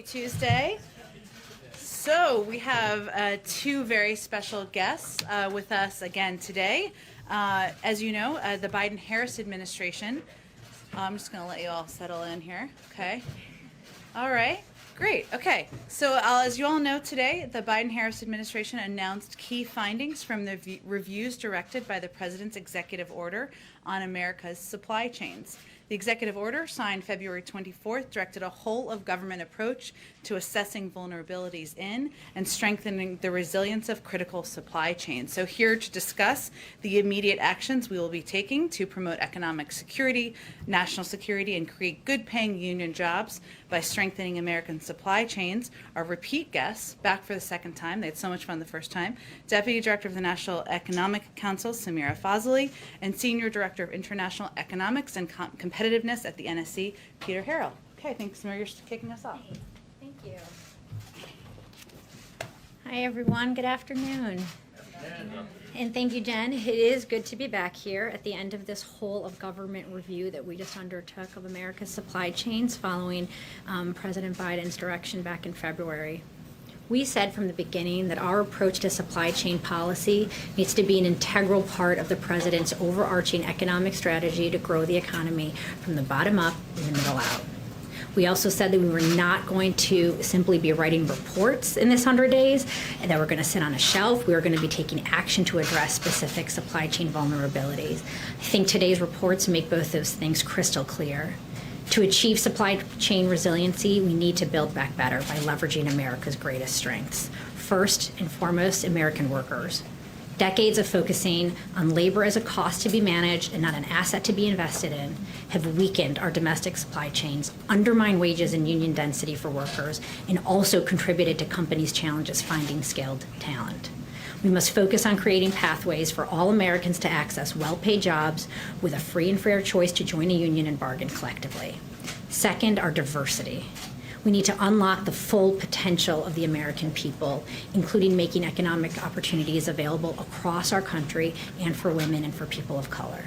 Happy Tuesday. So we have two very special guests with us again today. As you know, the Biden-Harris administration. I'm just going to let you all settle in here. Okay. All right. Great. Okay. So as you all know today, the Biden-Harris administration announced key findings from the reviews directed by the President's executive order on America's supply chains. The executive order, signed February 24th, directed a whole-of-government approach to assessing vulnerabilities in and strengthening the resilience of critical supply chains. So here to discuss the immediate actions we will be taking to promote economic security, national security, and create good-paying union jobs by strengthening American supply chains are repeat guests, back for the second time. They had so much fun the first time. Deputy Director of the National Economic Council, Samira Fazeli, and Senior Director of International Economics and Competitiveness at the NSC, Peter Harrell. Okay, thanks, Samira, for kicking us off. Thank you. Hi, everyone. Good afternoon. And thank you, Jen. It is good to be back here at the end of this whole of government review that we just undertook of America's supply chains following President Biden's direction back in February. We said from the beginning that our approach to supply chain policy needs to be an integral part of the president's overarching economic strategy to grow the economy from the bottom up and the middle out. We also said that we were not going to simply be writing reports in this 100 days and that we're going to sit on a shelf. We were going to be taking action to address specific supply chain vulnerabilities. I think today's reports make both those things crystal clear. To achieve supply chain resiliency, we need to build back better by leveraging America's greatest strengths. First and foremost, American workers. Decades of focusing on labor as a cost to be managed and not an asset to be invested in have weakened our domestic supply chains, undermined wages and union density for workers, and also contributed to companies' challenges finding skilled talent. We must focus on creating pathways for all Americans to access well-paid jobs with a free and fair choice to join a union and bargain collectively. Second, our diversity. We need to unlock the full potential of the American people, including making economic opportunities available across our country and for women and for people of color.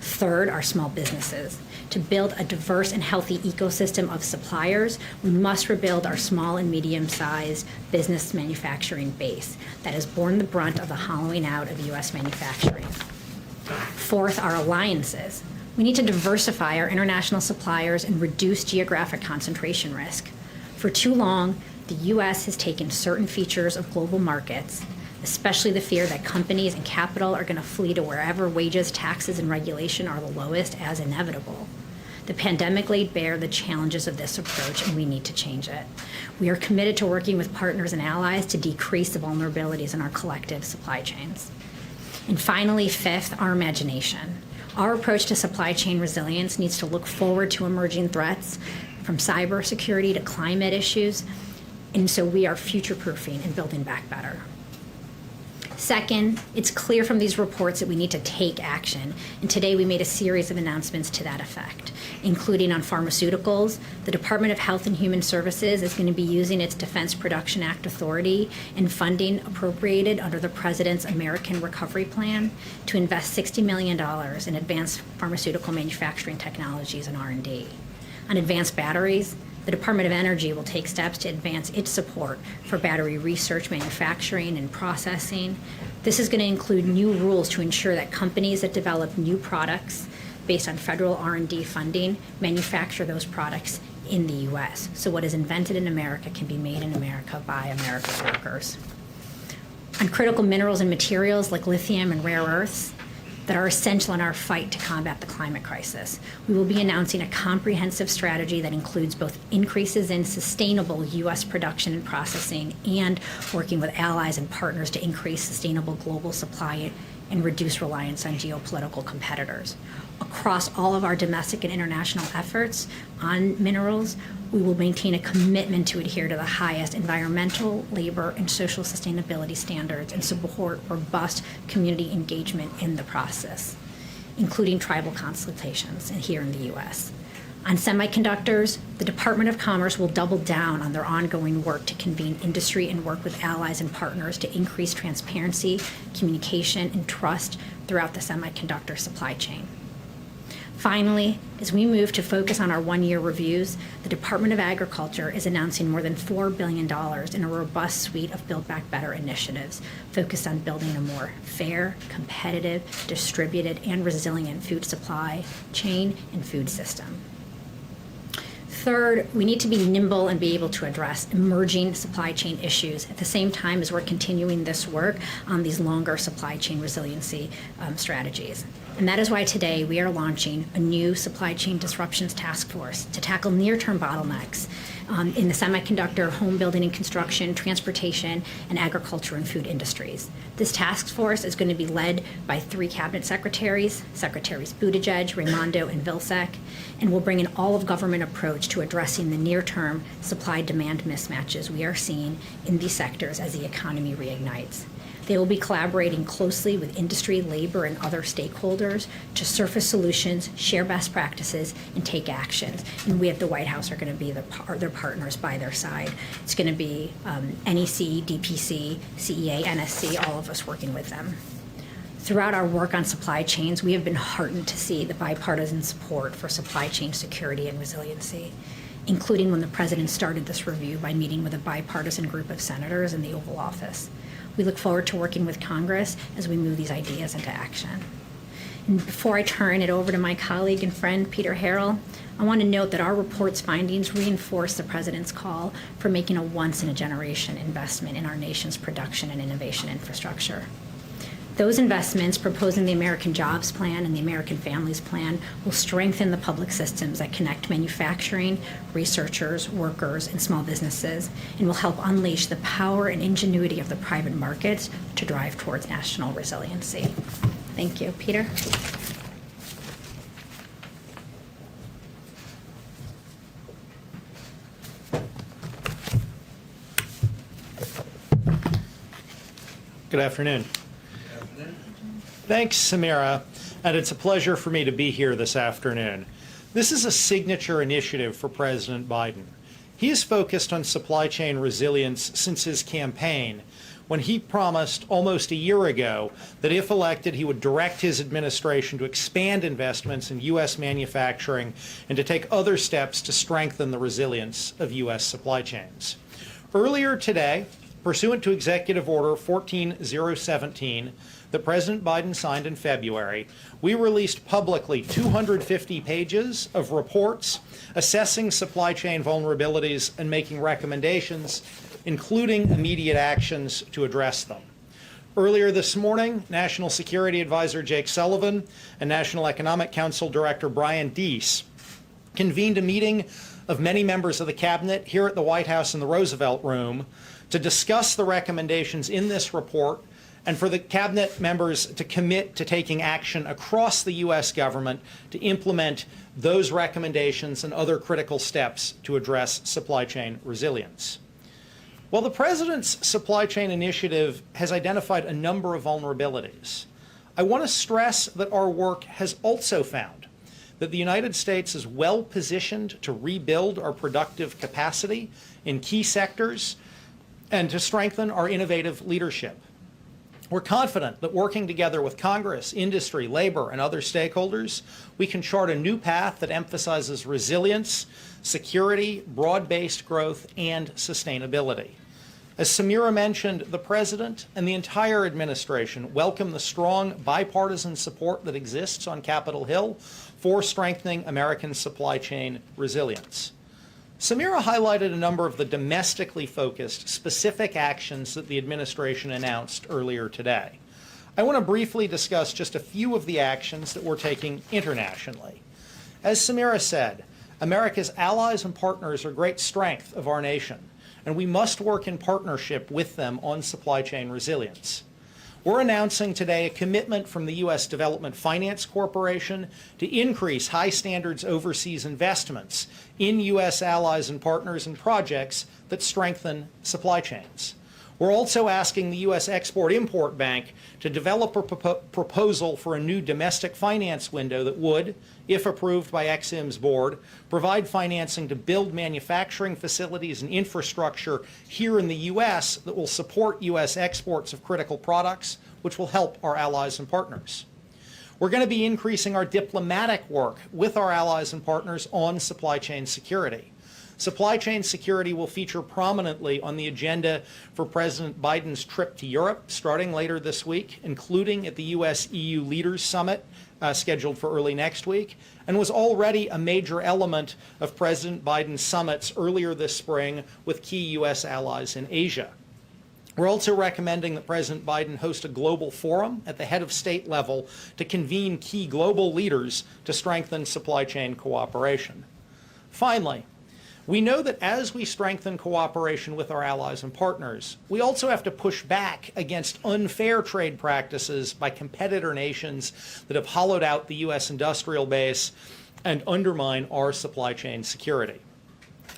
Third, our small businesses. To build a diverse and healthy ecosystem of suppliers, we must rebuild our small and medium-sized business manufacturing base that has borne the brunt of the hollowing out of U.S. manufacturing. Fourth, our alliances. We need to diversify our international suppliers and reduce geographic concentration risk. For too long, the U.S. has taken certain features of global markets, especially the fear that companies and capital are going to flee to wherever wages, taxes, and regulation are the lowest, as inevitable. The pandemic laid bare the challenges of this approach, and we need to change it. We are committed to working with partners and allies to decrease the vulnerabilities in our collective supply chains. And finally, fifth, our imagination. Our approach to supply chain resilience needs to look forward to emerging threats, from cybersecurity to climate issues, and so we are future-proofing and building back better. Second, it's clear from these reports that we need to take action, and today we made a series of announcements to that effect, including on pharmaceuticals. The Department of Health and Human Services is going to be using its Defense Production Act authority and funding appropriated under the President's American Recovery Plan to invest $60 million in advanced pharmaceutical manufacturing technologies and R&D. On advanced batteries, the Department of Energy will take steps to advance its support for battery research, manufacturing, and processing. This is going to include new rules to ensure that companies that develop new products based on federal R&D funding manufacture those products in the U.S. So what is invented in America can be made in America by America's workers. On critical minerals and materials like lithium and rare earths that are essential in our fight to combat the climate crisis, we will be announcing a comprehensive strategy that includes both increases in sustainable U.S. production and processing and working with allies and partners to increase sustainable global supply and reduce reliance on geopolitical competitors. Across all of our domestic and international efforts on minerals, we will maintain a commitment to adhere to the highest environmental, labor, and social sustainability standards and support robust community engagement in the process, including tribal consultations here in the U.S. On semiconductors, the Department of Commerce will double down on their ongoing work to convene industry and work with allies and partners to increase transparency, communication, and trust throughout the semiconductor supply chain. Finally, as we move to focus on our one-year reviews, the Department of Agriculture is announcing more than $4 billion in a robust suite of Build Back Better initiatives focused on building a more fair, competitive, distributed, and resilient food supply chain and food system. Third, we need to be nimble and be able to address emerging supply chain issues at the same time as we're continuing this work on these longer supply chain resiliency strategies. And that is why today we are launching a new supply chain disruptions task force to tackle near-term bottlenecks in the semiconductor, home building and construction, transportation, and agriculture and food industries. This task force is going to be led by 3 cabinet secretaries, Secretaries Buttigieg, Raimondo, and Vilsack, and will bring an all-of-government approach to addressing the near-term supply-demand mismatches we are seeing in these sectors as the economy reignites. They will be collaborating closely with industry, labor, and other stakeholders to surface solutions, share best practices, and take actions. And we at the White House are going to be their partners by their side. It's going to be NEC, DPC, CEA, NSC, all of us working with them. Throughout our work on supply chains, we have been heartened to see the bipartisan support for supply chain security and resiliency, including when the President started this review by meeting with a bipartisan group of senators in the Oval Office. We look forward to working with Congress as we move these ideas into action. And before I turn it over to my colleague and friend, Peter Harrell, I want to note that our report's findings reinforce the President's call for making a once-in-a-generation investment in our nation's production and innovation infrastructure. Those investments, proposing the American Jobs Plan and the American Families Plan, will strengthen the public systems that connect manufacturing, researchers, workers, and small businesses, and will help unleash the power and ingenuity of the private markets to drive towards national resiliency. Thank you. Peter? Good afternoon. Thanks, Samira, and it's a pleasure for me to be here this afternoon. This is a signature initiative for President Biden. He has focused on supply chain resilience since his campaign, when he promised almost a year ago that if elected, he would direct his administration to expand investments in U.S. manufacturing and to take other steps to strengthen the resilience of U.S. supply chains. Earlier today, pursuant to Executive Order 14017, that President Biden signed in February, we released publicly 250 pages of reports assessing supply chain vulnerabilities and making recommendations, including immediate actions to address them. Earlier this morning, National Security Advisor Jake Sullivan and National Economic Council Director Brian Deese convened a meeting of many members of the Cabinet here at the White House in the Roosevelt Room to discuss the recommendations in this report and for the Cabinet members to commit to taking action across the U.S. government to implement those recommendations and other critical steps to address supply chain resilience. While the President's supply chain initiative has identified a number of vulnerabilities, I want to stress that our work has also found that the United States is well positioned to rebuild our productive capacity in key sectors and to strengthen our innovative leadership. We're confident that working together with Congress, industry, labor, and other stakeholders, we can chart a new path that emphasizes resilience, security, broad-based growth, and sustainability. As Samira mentioned, the President and the entire administration welcome the strong bipartisan support that exists on Capitol Hill for strengthening American supply chain resilience. Samira highlighted a number of the domestically focused specific actions that the administration announced earlier today. I want to briefly discuss just a few of the actions that we're taking internationally. As Samira said, America's allies and partners are great strength of our nation, and we must work in partnership with them on supply chain resilience. We're announcing today a commitment from the U.S. Development Finance Corporation to increase high standards overseas investments in U.S. allies and partners and projects that strengthen supply chains. We're also asking the U.S. Export-Import Bank to develop a proposal for a new domestic finance window that would, if approved by Ex-Im's board, provide financing to build manufacturing facilities and infrastructure here in the U.S. that will support U.S. exports of critical products, which will help our allies and partners. We're going to be increasing our diplomatic work with our allies and partners on supply chain security. Supply chain security will feature prominently on the agenda for President Biden's trip to Europe starting later this week, including at the U.S.-EU Leaders Summit scheduled for early next week, and was already a major element of President Biden's summits earlier this spring with key U.S. allies in Asia. We're also recommending that President Biden host a global forum at the head of state level to convene key global leaders to strengthen supply chain cooperation. Finally, we know that as we strengthen cooperation with our allies and partners, we also have to push back against unfair trade practices by competitor nations that have hollowed out the U.S. industrial base and undermine our supply chain security.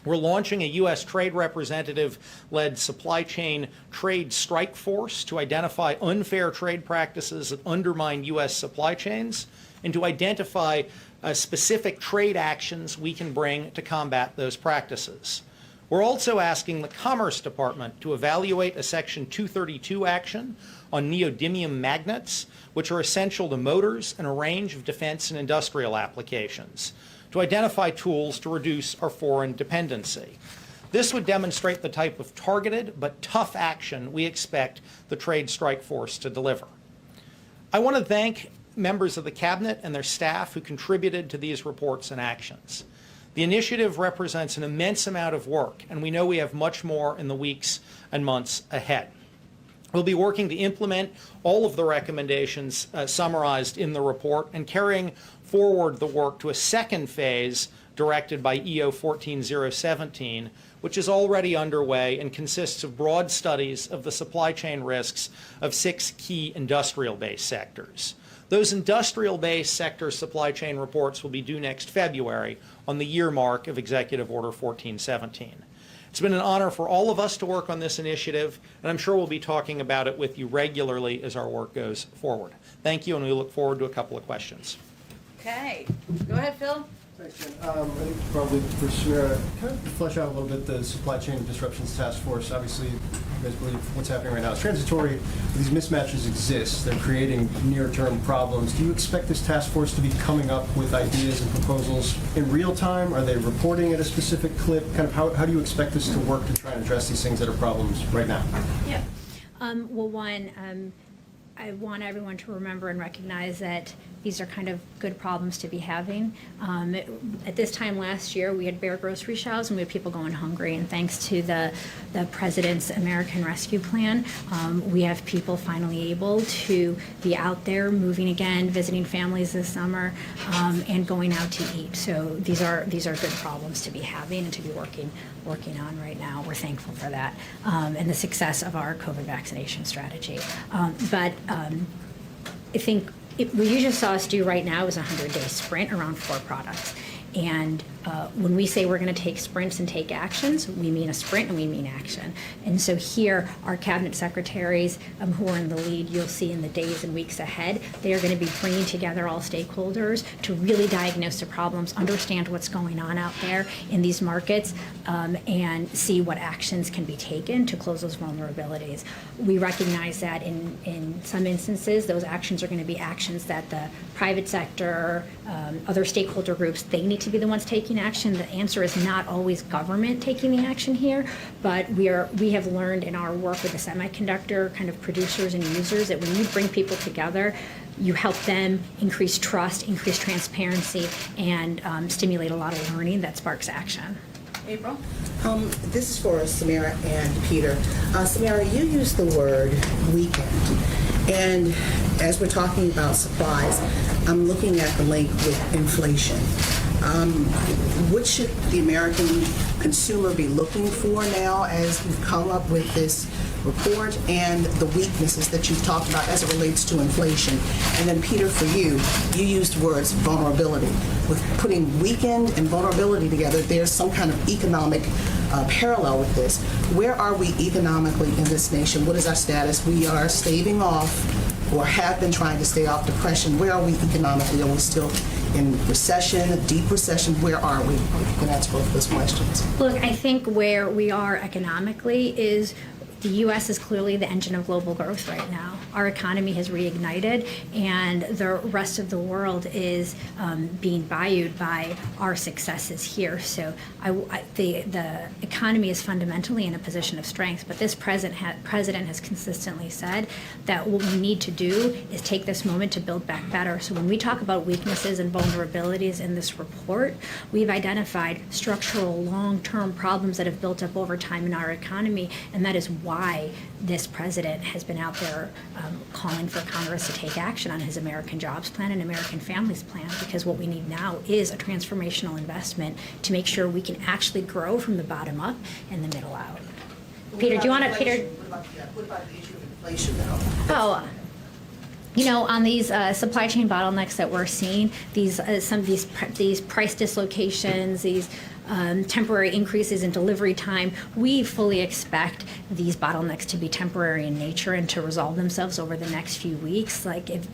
We're launching a U.S. trade representative-led supply chain trade strike force to identify unfair trade practices that undermine U.S. supply chains and to identify specific trade actions we can bring to combat those practices. We're also asking the Commerce Department to evaluate a Section 232 action on neodymium magnets, which are essential to motors and a range of defense and industrial applications, to identify tools to reduce our foreign dependency. This would demonstrate the type of targeted but tough action we expect the Trade Strike Force to deliver. I want to thank members of the Cabinet and their staff who contributed to these reports and actions. The initiative represents an immense amount of work, and we know we have much more in the weeks and months ahead. We'll be working to implement all of the recommendations summarized in the report and carrying forward the work to a second phase directed by EO 14017, which is already underway and consists of broad studies of the supply chain risks of 6 key industrial-based sectors. Those industrial-based sector supply chain reports will be due next February on the year mark of Executive Order 1417. It's been an honor for all of us to work on this initiative, and I'm sure we'll be talking about it with you regularly as our work goes forward. Thank you, and we look forward to a couple of questions. Okay. Go ahead, Phil. Thanks, Jen. I think probably for Samira, kind of flesh out a little bit the Supply Chain Disruptions Task Force. Obviously, you guys believe what's happening right now is transitory. These mismatches exist. They're creating near-term problems. Do you expect this task force to be coming up with ideas and proposals in real time? Are they reporting at a specific clip? Kind of how do you expect this to work to try and address these things that are problems right now? Yeah. Well, one, I want everyone to remember and recognize that these are kind of good problems to be having. At this time last year, we had bare grocery shelves and we had people going hungry. And thanks to the President's American Rescue Plan, we have people finally able to be out there moving again, visiting families this summer, and going out to eat. So these are good problems to be having and to be working on right now. We're thankful for that, and the success of our COVID vaccination strategy. But I think what you just saw us do right now is a 100-day sprint around 4 products. And when we say we're going to take sprints and take actions, we mean a sprint and we mean action. And so here, our cabinet secretaries who are in the lead, you'll see in the days and weeks ahead, they are going to be bringing together all stakeholders to really diagnose the problems, understand what's going on out there in these markets, and see what actions can be taken to close those vulnerabilities. We recognize that in some instances, those actions are going to be actions that the private sector, other stakeholder groups, they need to be the ones taking action. The answer is not always government taking the action here, but we have learned in our work with the semiconductor kind of producers and users that when you bring people together, you help them increase trust, increase transparency, and stimulate a lot of learning that sparks action. April? This is for Samira and Peter. Samira, you used the word weekend. And as we're talking about supplies, I'm looking at the link with inflation. What should the American consumer be looking for now as we've come up with this report and the weaknesses that you've talked about as it relates to inflation? And then Peter, for you used words vulnerability. With putting weekend and vulnerability together, there's some kind of economic parallel with this. Where are we economically in this nation? What is our status? We are staving off or have been trying to stay off depression. Where are we economically? Are we still in recession, a deep recession? Where are we? You can answer both of those questions. Look, I think where we are economically is The U.S. is clearly the engine of global growth right now. Our economy has reignited, and the rest of the world is being valued by our successes here. So the economy is fundamentally in a position of strength, but this president has consistently said that what we need to do is take this moment to build back better. So when we talk about weaknesses and vulnerabilities in this report, we've identified structural long-term problems that have built up over time in our economy, and that is why this president has been out there calling for Congress to take action on his American Jobs Plan and American Families Plan, because what we need now is a transformational investment to make sure we can actually grow from the bottom up and the middle out. Peter, do you want to, Peter? What about the issue of inflation, though? Oh, you know, on these supply chain bottlenecks that we're seeing, some of these price dislocations, these temporary increases in delivery time, we fully expect these bottlenecks to be temporary in nature and to resolve themselves over the next few weeks. Like if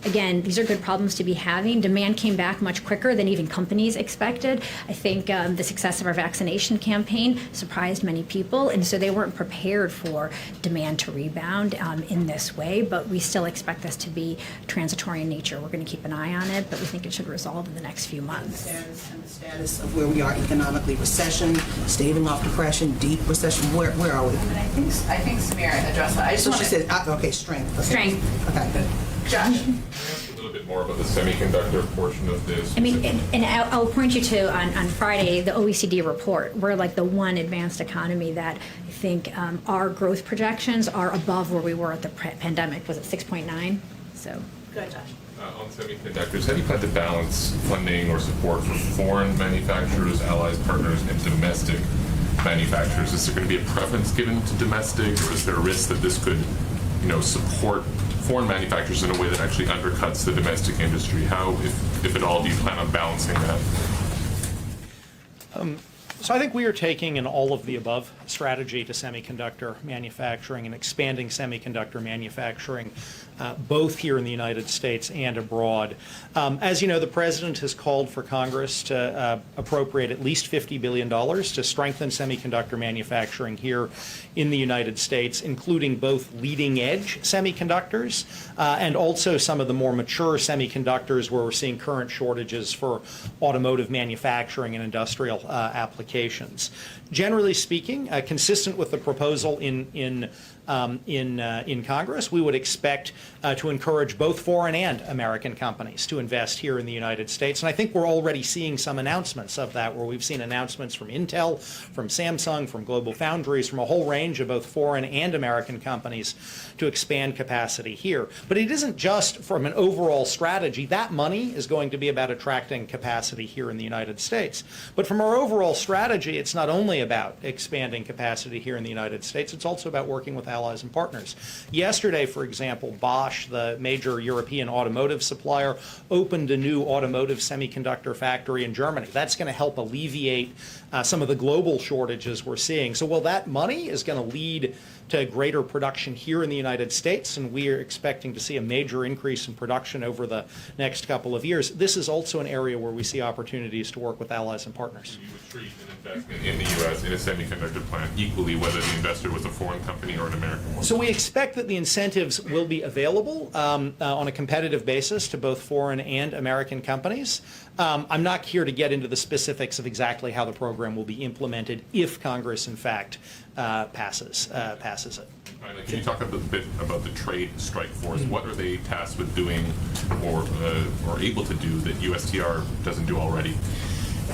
again, these are good problems to be having. Demand came back much quicker than even companies expected. I think the success of our vaccination campaign surprised many people, and so they weren't prepared for demand to rebound in this way, but we still expect this to be transitory in nature. We're going to keep an eye on it, but we think it should resolve in the next few months. And the status of where we are economically, recession, staving off depression, deep recession, where are we? And I think Samira addressed that. I just So want she to said, okay, strength. Okay. Strength. Okay, good. Josh. Can I ask a little bit more about the semiconductor portion of this? I mean, and I'll point you to on Friday the OECD report. We're like the one advanced economy that I think our growth projections are above where we were at the pandemic. Was it 6.9? So. Good, Josh. On semiconductors, how do you plan to balance funding or support for foreign manufacturers, allies, partners, and domestic manufacturers? Is there going to be a preference given to domestic, or is there a risk that this could, support foreign manufacturers in a way that actually undercuts the domestic industry? How, if at all, do you plan on balancing that? So I think we are taking an all-of-the-above strategy to semiconductor manufacturing and expanding semiconductor manufacturing, both here in the United States and abroad. As you know, the President has called for Congress to appropriate at least $50 billion to strengthen semiconductor manufacturing here in the United States, including both leading-edge semiconductors and also some of the more mature semiconductors where we're seeing current shortages for automotive manufacturing and industrial applications. Generally speaking, consistent with the proposal in Congress, we would expect to encourage both foreign and American companies to invest here in the United States. And I think we're already seeing some announcements of that, where we've seen announcements from Intel, from Samsung, from Global Foundries, from a whole range of both foreign and American companies to expand capacity here. But it isn't just from an overall strategy. That money is going to be about attracting capacity here in the United States. But from our overall strategy, it's not only about expanding capacity here in the United States, it's also about working with allies and partners. Yesterday, for example, Bosch, the major European automotive supplier, opened a new automotive semiconductor factory in Germany. That's going to help alleviate some of the global shortages we're seeing. So while that money is going to lead to greater production here in the United States, and we are expecting to see a major increase in production over the next couple of years, this is also an area where we see opportunities to work with allies and partners. You would treat an investment in the U.S. in a semiconductor plant equally, whether the investor was a foreign company or an American one? So we expect that the incentives will be available on a competitive basis to both foreign and American companies. I'm not here to get into the specifics of exactly how the program will be implemented if Congress, in fact, passes it. Finally, can you talk a bit about the trade strike force? What are they tasked with doing or able to do that USTR doesn't do already?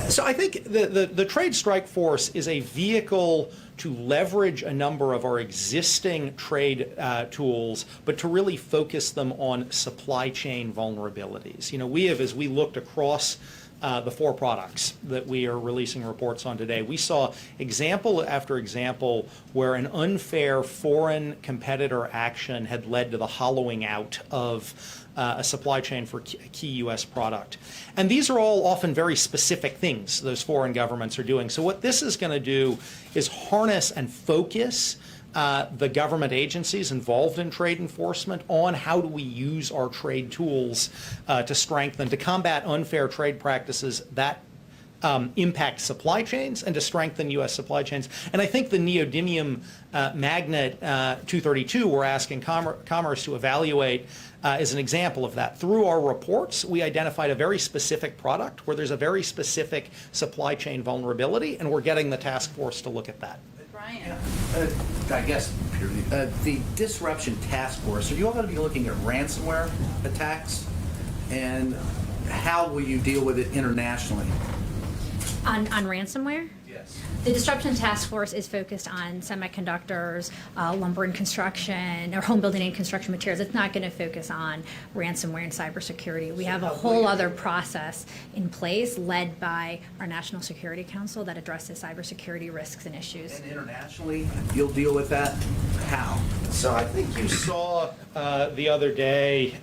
So I think the trade strike force is a vehicle to leverage a number of our existing trade tools, but to really focus them on supply chain vulnerabilities. We have, as we looked across the 4 products that we are releasing reports on today, we saw example after example where an unfair foreign competitor action had led to the hollowing out of a supply chain for a key U.S. product. And these are all often very specific things those foreign governments are doing. So what this is going to do is harness and focus the government agencies involved in trade enforcement on how do we use our trade tools to strengthen, to combat unfair trade practices that impact supply chains and to strengthen U.S. supply chains. And I think the neodymium magnet 232 we're asking Commerce to evaluate is an example of that. Through our reports, we identified a very specific product where there's a very specific supply chain vulnerability, and we're getting the task force to look at that. Brian. I guess, the Disruption Task Force, are you all going to be looking at ransomware attacks? And how will you deal with it internationally? On ransomware? Yes. The Disruption Task Force is focused on semiconductors, lumber and construction, or home building and construction materials. It's not going to focus on ransomware and cybersecurity. We have a whole other process in place led by our National Security Council that addresses cybersecurity risks and issues. And internationally, you'll deal with that? How? So I think you saw the other day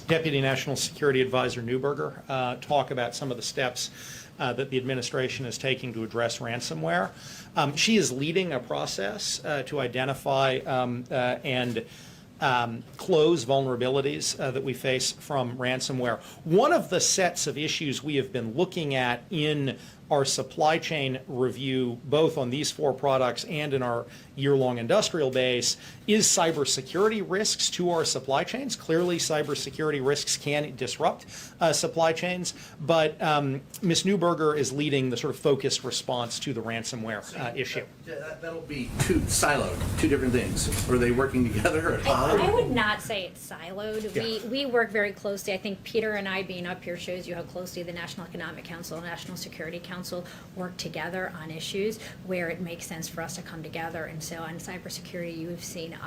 Deputy National Security Advisor Neuberger talk about some of the steps that the administration is taking to address ransomware. She is leading a process to identify and close vulnerabilities that we face from ransomware. One of the sets of issues we have been looking at in our supply chain review, both on these 4 products and in our year-long industrial base, is cybersecurity risks to our supply chains. Clearly, cybersecurity risks can disrupt supply chains, but Ms. Neuberger is leading the sort of focused response to the ransomware issue. That'll be two different things. Are they working together at I would not say it's siloed. Yeah. We work very closely. I think Peter and I being up here shows you how closely the National Economic Council and National Security Council work together on issues where it makes sense for us to come together. And so on cybersecurity, you've seen